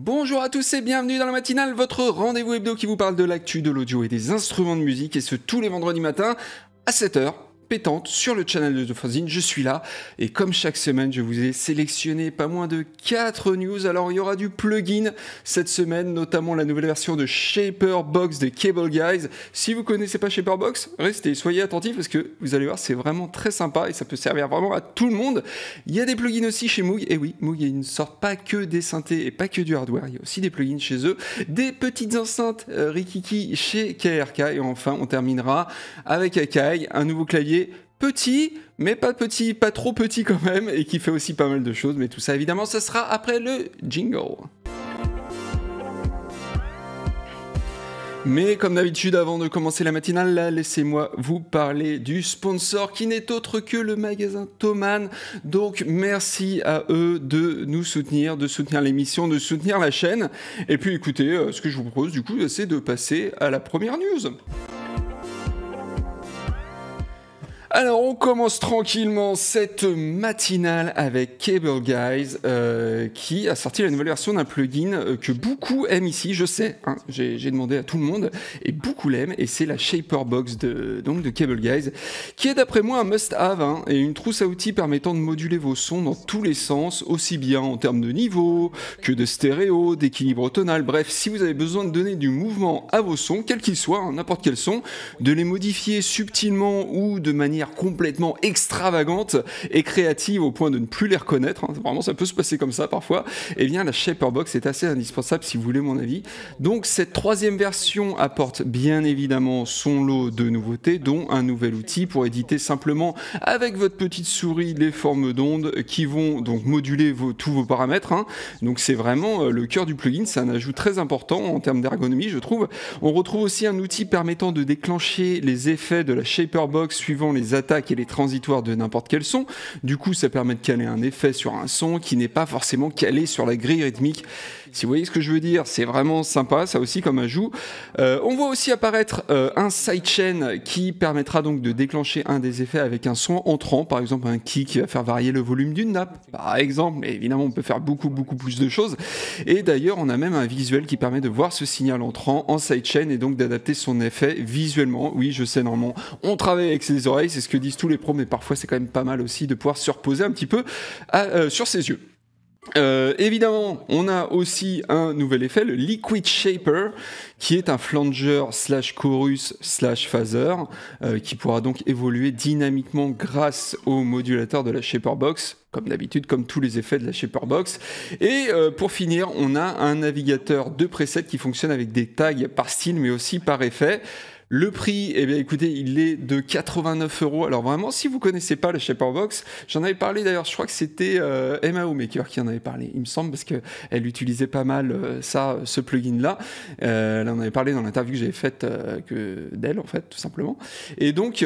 Bonjour à tous et bienvenue dans la matinale, votre rendez-vous hebdo qui vous parle de l'actu, de l'audio et des instruments de musique, et ce tous les vendredis matins à 7h. Pétante sur le channel de The Fanzine, je suis là et comme chaque semaine je vous ai sélectionné pas moins de 4 news. Alors il y aura du plugin cette semaine, notamment la nouvelle version de Shaperbox de Cable Guys. Si vous connaissez pas Shaperbox, restez, soyez attentifs parce que vous allez voir c'est vraiment très sympa et ça peut servir vraiment à tout le monde. Il y a des plugins aussi chez Moog, et oui, Moog ils ne sortent pas que des synthés et pas que du hardware, il y a aussi des plugins chez eux, des petites enceintes Rikiki chez KRK, et enfin on terminera avec Akai, un nouveau clavier petit, mais pas petit, pas trop petit quand même, et qui fait aussi pas mal de choses, mais tout ça évidemment ça sera après le jingle. Mais comme d'habitude, avant de commencer la matinale, là, laissez-moi vous parler du sponsor qui n'est autre que le magasin Thomann. Donc merci à eux de nous soutenir, de soutenir l'émission, de soutenir la chaîne. Et puis écoutez, ce que je vous propose du coup, c'est de passer à la première news. Alors on commence tranquillement cette matinale avec Cable Guys qui a sorti la nouvelle version d'un plugin que beaucoup aiment ici, je sais, hein, j'ai demandé à tout le monde et beaucoup l'aiment, et c'est la Shaperbox de Cable Guys qui est d'après moi un must-have, hein, et une trousse à outils permettant de moduler vos sons dans tous les sens, aussi bien en termes de niveau que de stéréo, d'équilibre tonal, bref, si vous avez besoin de donner du mouvement à vos sons, quel qu'il soit, hein, n'importe quel son, de les modifier subtilement ou de manière complètement extravagante et créative au point de ne plus les reconnaître, hein, vraiment ça peut se passer comme ça parfois, et bien la Shaperbox est assez indispensable si vous voulez mon avis. Donc cette troisième version apporte bien évidemment son lot de nouveautés, dont un nouvel outil pour éditer simplement avec votre petite souris les formes d'ondes qui vont donc moduler tous vos paramètres, hein. Donc c'est vraiment le cœur du plugin, c'est un ajout très important en termes d'ergonomie je trouve. On retrouve aussi un outil permettant de déclencher les effets de la Shaperbox suivant les attaques et les transitoires de n'importe quel son. Du coup, ça permet de caler un effet sur un son qui n'est pas forcément calé sur la grille rythmique. Si vous voyez ce que je veux dire, c'est vraiment sympa, ça aussi comme ajout. On voit aussi apparaître un sidechain qui permettra donc de déclencher un des effets avec un son entrant, par exemple un kick qui va faire varier le volume d'une nappe, par exemple, mais évidemment on peut faire beaucoup plus de choses. Et d'ailleurs, on a même un visuel qui permet de voir ce signal entrant en sidechain et donc d'adapter son effet visuellement. Oui, je sais, normalement, on travaille avec ses oreilles, c'est ce que disent tous les pros, mais parfois c'est quand même pas mal aussi de pouvoir se reposer un petit peu sur ses yeux. Évidemment, on a aussi un nouvel effet, le Liquid Shaper, qui est un flanger / chorus / phaser, qui pourra donc évoluer dynamiquement grâce au modulateur de la Shaperbox, comme d'habitude, comme tous les effets de la Shaperbox. Et pour finir, on a un navigateur de presets qui fonctionne avec des tags par style, mais aussi par effet. Le prix, eh bien écoutez, il est de 89 €. Alors vraiment, si vous connaissez pas la Shaperbox, j'en avais parlé d'ailleurs, je crois que c'était MAO Maker qui en avait parlé, il me semble, parce qu'elle utilisait pas mal ce plugin-là. Là, on avait parlé dans l'interview que j'avais faite d'elle, en fait, tout simplement. Et donc,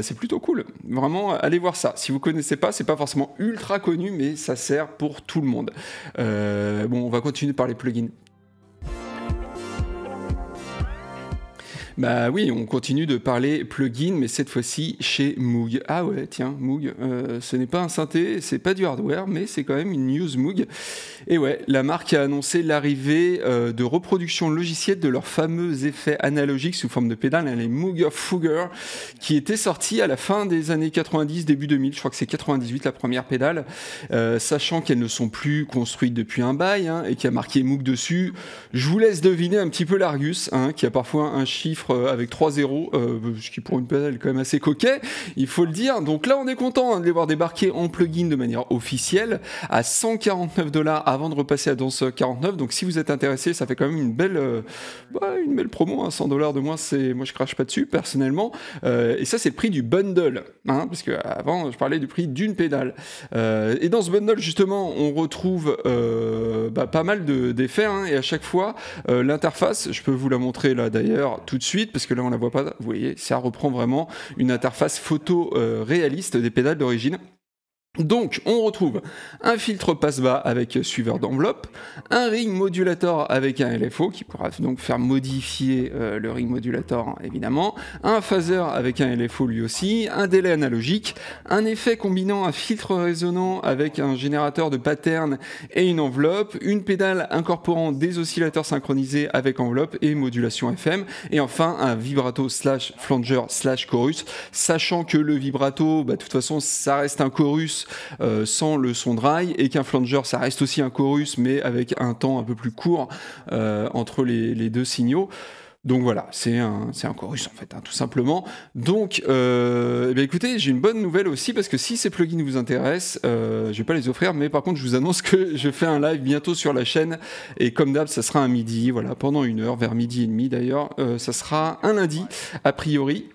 c'est plutôt cool. Vraiment, allez voir ça. Si vous connaissez pas, c'est pas forcément ultra connu, mais ça sert pour tout le monde. On va continuer par les plugins. Bah oui, on continue de parler plugin, mais cette fois-ci chez Moog. Ah ouais, tiens, Moog, ce n'est pas un synthé, c'est pas du hardware, mais c'est quand même une news Moog. Et ouais, la marque a annoncé l'arrivée de reproduction logicielle de leurs fameux effets analogiques sous forme de pédales, les Moog Fugger, qui étaient sortis à la fin des années 90, début 2000, je crois que c'est 98 la première pédale, sachant qu'elles ne sont plus construites depuis un bail, hein, et qu'il y a marqué Moog dessus. Je vous laisse deviner un petit peu l'Argus, hein, qui a parfois un chiffre avec 3 zéros, ce qui pour une pédale est quand même assez coquet, il faut le dire. Donc là on est content, hein, de les voir débarquer en plugin de manière officielle à 149 $ avant de repasser à 249. Donc si vous êtes intéressé, ça fait quand même une belle promo, hein, 100 $ de moins, moi je crache pas dessus personnellement, et ça c'est le prix du bundle, hein, parce que avant je parlais du prix d'une pédale, et dans ce bundle justement on retrouve pas mal d'effets, hein, et à chaque fois l'interface, je peux vous la montrer là d'ailleurs tout de suite, parce que là on la voit pas, vous voyez, ça reprend vraiment une interface photo réaliste des pédales d'origine. Donc, on retrouve un filtre passe-bas avec suiveur d'enveloppe, un ring modulator avec un LFO qui pourra donc faire modifier le ring modulator évidemment, un phaser avec un LFO lui aussi, un délai analogique, un effet combinant un filtre résonant avec un générateur de pattern et une enveloppe, une pédale incorporant des oscillateurs synchronisés avec enveloppe et modulation FM, et enfin un vibrato slash flanger slash chorus, sachant que le vibrato, de toute façon ça reste un chorus sans le son dry, et qu'un flanger ça reste aussi un chorus mais avec un temps un peu plus court entre les deux signaux. Donc voilà, c'est un chorus en fait, tout simplement. Donc écoutez, j'ai une bonne nouvelle aussi, parce que si ces plugins vous intéressent, je vais pas les offrir, mais par contre je vous annonce que je fais un live bientôt sur la chaîne, et comme d'hab ça sera un midi, voilà, pendant 1 heure, vers 12h30 d'ailleurs, ça sera un lundi a priori.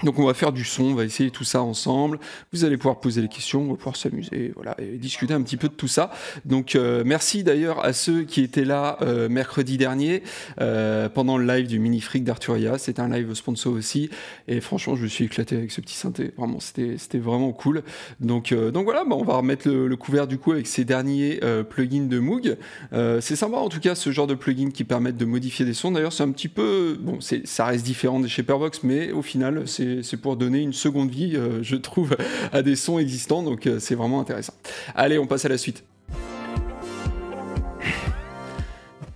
Donc on va faire du son, on va essayer tout ça ensemble, vous allez pouvoir poser des questions, on va pouvoir s'amuser, voilà, et discuter un petit peu de tout ça. Donc merci d'ailleurs à ceux qui étaient là mercredi dernier, pendant le live du Mini Freak d'Arturia, c'était un live sponsor aussi, et franchement je me suis éclaté avec ce petit synthé, vraiment c'était vraiment cool. Donc voilà, on va remettre le couvert du coup avec ces derniers plugins de Moog. C'est sympa en tout cas ce genre de plugins qui permettent de modifier des sons, d'ailleurs c'est un petit peu, bon ça reste différent des Shaperbox, mais au final c'est pour donner une seconde vie, je trouve, à des sons existants, donc c'est vraiment intéressant. Allez, on passe à la suite.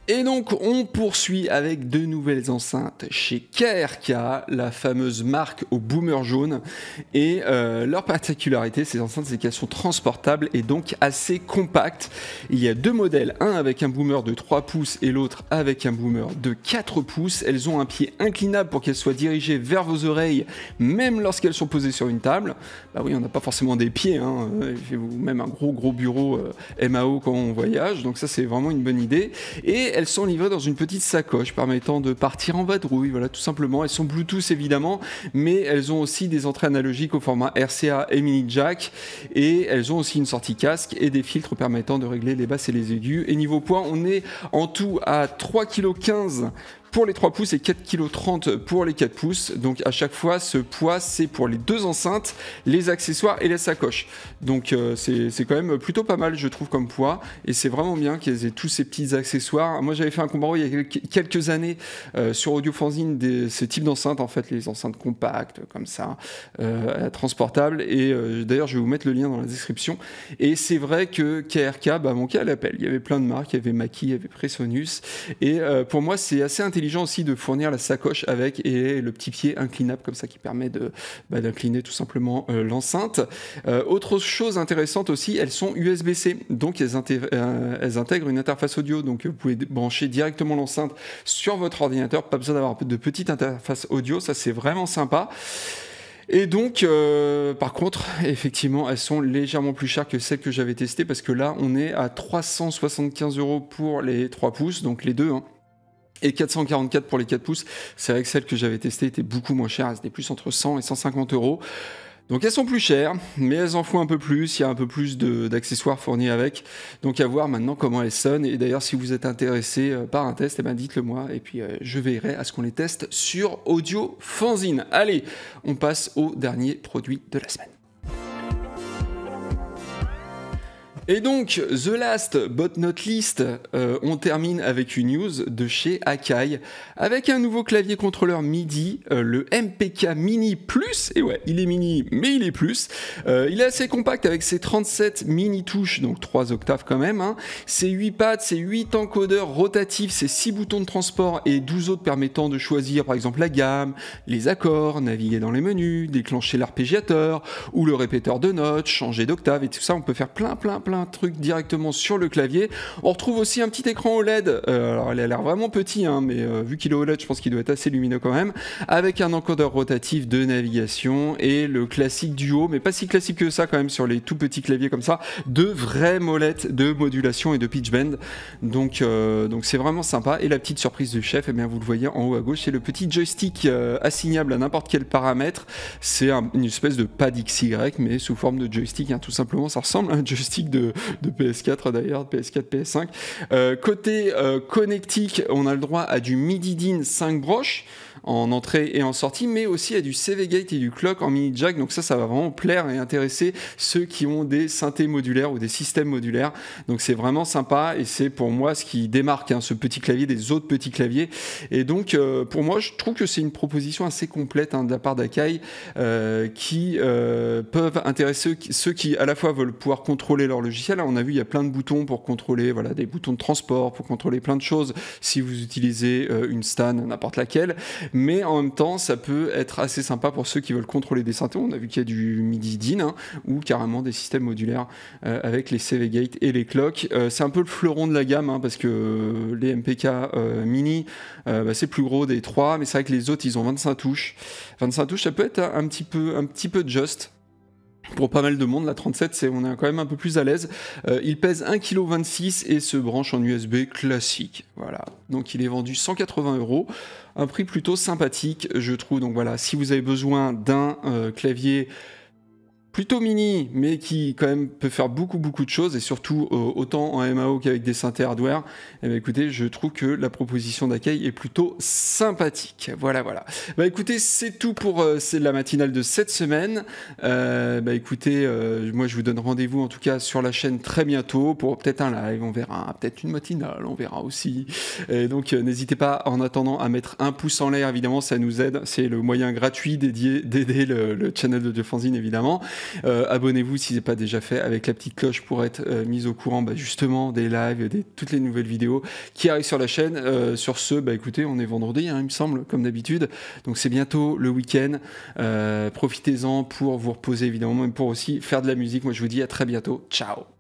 Et donc on poursuit avec de nouvelles enceintes chez KRK, la fameuse marque au boomer jaune, et leur particularité, ces enceintes, c'est qu'elles sont transportables et donc assez compactes. Il y a deux modèles, un avec un boomer de 3 pouces et l'autre avec un boomer de 4 pouces. Elles ont un pied inclinable pour qu'elles soient dirigées vers vos oreilles, même lorsqu'elles sont posées sur une table. Bah oui, on n'a pas forcément des pieds, ou même un gros bureau MAO quand on voyage, donc ça c'est vraiment une bonne idée. Et elles sont livrées dans une petite sacoche permettant de partir en vadrouille, voilà, tout simplement. Elles sont Bluetooth évidemment, mais elles ont aussi des entrées analogiques au format RCA et mini jack, et elles ont aussi une sortie casque et des filtres permettant de régler les basses et les aigus. Et niveau poids, on est en tout à 3,15 kg pour les 3 pouces et 4,30 kg pour les 4 pouces. Donc à chaque fois, ce poids, c'est pour les deux enceintes, les accessoires et les sacoches. Donc c'est quand même plutôt pas mal, je trouve, comme poids. Et c'est vraiment bien qu'ils aient tous ces petits accessoires. Moi, j'avais fait un combat il y a quelques années sur Audio Fanzine, ce type d'enceinte, en fait, les enceintes compactes, comme ça, transportables. Et d'ailleurs, je vais vous mettre le lien dans la description. Et c'est vrai que KRK manquait à l'appel. Il y avait plein de marques, il y avait Mackie, il y avait Presonus. Et pour moi, c'est assez intelligent aussi de fournir la sacoche avec, et le petit pied inclinable comme ça qui permet d'incliner tout simplement l'enceinte. Autre chose intéressante aussi, elles sont USB-C, donc elles intègrent une interface audio, donc vous pouvez brancher directement l'enceinte sur votre ordinateur, pas besoin d'avoir de petite interface audio, ça c'est vraiment sympa. Et donc, par contre, effectivement, elles sont légèrement plus chères que celles que j'avais testées, parce que là, on est à 375 € pour les 3 pouces, donc les deux, et 444 pour les 4 pouces. C'est vrai que celles que j'avais testées étaient beaucoup moins chères, elles étaient plus entre 100 et 150 €. Donc elles sont plus chères, mais elles en font un peu plus, il y a un peu plus d'accessoires fournis avec. Donc à voir maintenant comment elles sonnent. Et d'ailleurs, si vous êtes intéressé par un test, dites-le moi, et puis je veillerai à ce qu'on les teste sur Audio Fanzine. Allez, on passe au dernier produit de la semaine. Et donc, the last but not least, on termine avec une news de chez Akai, avec un nouveau clavier contrôleur MIDI, le MPK Mini Plus. Et ouais, il est mini, mais il est plus. Il est assez compact avec ses 37 mini touches, donc 3 octaves quand même. Ses 8 pads, ses 8 encodeurs rotatifs, ses 6 boutons de transport et 12 autres permettant de choisir par exemple la gamme, les accords, naviguer dans les menus, déclencher l'arpégiateur ou le répéteur de notes, changer d'octave et tout ça. On peut faire plein de trucs directement sur le clavier. On retrouve aussi un petit écran OLED, alors il a l'air vraiment petit, mais vu qu'il est OLED, je pense qu'il doit être assez lumineux quand même, avec un encodeur rotatif de navigation et le classique duo, mais pas si classique que ça quand même sur les tout petits claviers comme ça, de vraies molettes de modulation et de pitch bend. Donc c'est vraiment sympa. Et la petite surprise du chef, vous le voyez en haut à gauche, c'est le petit joystick assignable à n'importe quel paramètre. C'est une espèce de pad XY, mais sous forme de joystick, tout simplement. Ça ressemble à un joystick de PS4 d'ailleurs, PS4, PS5. Côté connectique, on a le droit à du MIDI DIN 5 broches, en entrée et en sortie, mais aussi il y a du CV Gate et du clock en mini jack, donc ça va vraiment plaire et intéresser ceux qui ont des synthés modulaires ou des systèmes modulaires. Donc c'est vraiment sympa et c'est pour moi ce qui démarque ce petit clavier des autres petits claviers. Et donc pour moi, je trouve que c'est une proposition assez complète de la part d'Akai qui peuvent intéresser ceux qui à la fois veulent pouvoir contrôler leur logiciel. On a vu il y a plein de boutons pour contrôler des boutons de transport, pour contrôler plein de choses si vous utilisez une Stan, n'importe laquelle, mais en même temps ça peut être assez sympa pour ceux qui veulent contrôler des synthés. On a vu qu'il y a du MIDI DIN ou carrément des systèmes modulaires avec les CV Gate et les clocks. C'est un peu le fleuron de la gamme parce que les MPK mini c'est plus gros des 3, mais c'est vrai que les autres ils ont 25 touches. 25 touches, ça peut être un petit peu just. Pour pas mal de monde, la 37, on est quand même un peu plus à l'aise. Il pèse 1,26 kg et se branche en USB classique. Voilà. Donc il est vendu 180 €. Un prix plutôt sympathique, je trouve. Donc voilà, si vous avez besoin d'un clavier plutôt mini, mais qui quand même peut faire beaucoup de choses, et surtout autant en MAO qu'avec des synthés hardware, eh bien, écoutez, je trouve que la proposition d'Akai est plutôt sympathique. Voilà. Bah écoutez, c'est tout pour la matinale de cette semaine. Écoutez, moi je vous donne rendez-vous en tout cas sur la chaîne très bientôt pour peut-être un live, on verra, peut-être une matinale, on verra aussi. Et donc n'hésitez pas en attendant à mettre un pouce en l'air, évidemment, ça nous aide. C'est le moyen gratuit d'aider le channel de Fanzine, évidemment. Abonnez-vous si ce n'est pas déjà fait avec la petite cloche pour être mis au courant justement des lives, toutes les nouvelles vidéos qui arrivent sur la chaîne. Sur ce, écoutez, on est vendredi, il me semble, comme d'habitude. Donc c'est bientôt le week-end. Profitez-en pour vous reposer, évidemment, même pour aussi faire de la musique. Moi, je vous dis à très bientôt. Ciao!